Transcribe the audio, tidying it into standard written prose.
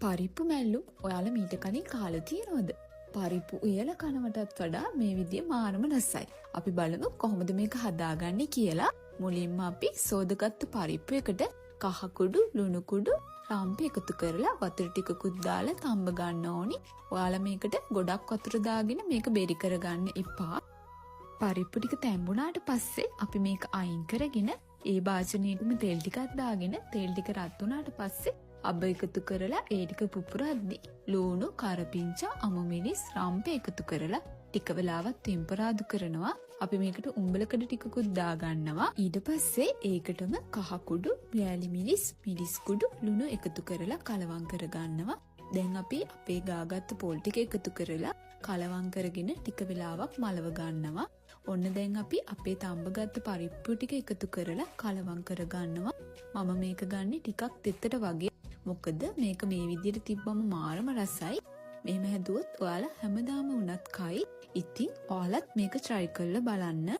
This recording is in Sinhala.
පරිප්පු මැල්ලුම් ඔයාලා මීට කලින් කාලා තියෙනවද? පරිප්පු උයලා කනවටත් වඩා මේ විදිය මාරම රසයි. අපි බලමු කොහොමද මේක හදාගන්නේ කියලා. මුලින්ම අපි සෝදගත්තු පරිප්පු එකට කහ කුඩු, ලුණු කුඩු, රම්පි එකතු කරලා වතුර ටිකකුත් දාලා තම්බ ගන්න ඕනි. ඔයාලා මේකට ගොඩක් වතුර දාගෙන මේක බෙරි කරගන්න එපා. පරිප්පු ටික තැඹුණාට පස්සේ අපි මේක අයින් කරගෙන ඒ භාජනයේම තෙල් ටිකක් දාගෙන තෙල් ටික රත් වුණාට පස්සේ අබ එකතු කරලා ඒ ටික පුපුරද්දි ලුණු, කරපිංචා, අමු මිරිස්, රම්පේ එකතු කරලා ටික වෙලාවක් ටෙම්පරාදු කරනවා. අපි මේකට උඹලකඩ ටිකකුත් දාගන්නවා. ඊට පස්සේ ඒකටම කහ කුඩු, වෑලි මිරිස්, මිරිස් කුඩු, ලුණු එකතු කරලා කලවම් කරගන්නවා. දැන් අපි අපේ ගාගත්ත පොල් ටික එකතු කරලා කලවම් කරගෙන ටික වෙලාවක් මලව ගන්නවා. ඔන්න දැන් අපි අපේ තඹගත්ත පරිප්පු ටික එකතු කරලා කලවම් කරගන්නවා. මම මේක ගන්නේ ටිකක් තෙතට වගේ. මොකද මේක මේ විදිහට තිබ්බම මාරම රසයි. මෙහෙම හැදුවොත් ඔයාලා හැමදාම වුණත් කයි. ඉතින් ඔයාලත් මේක try කරලා බලන්න.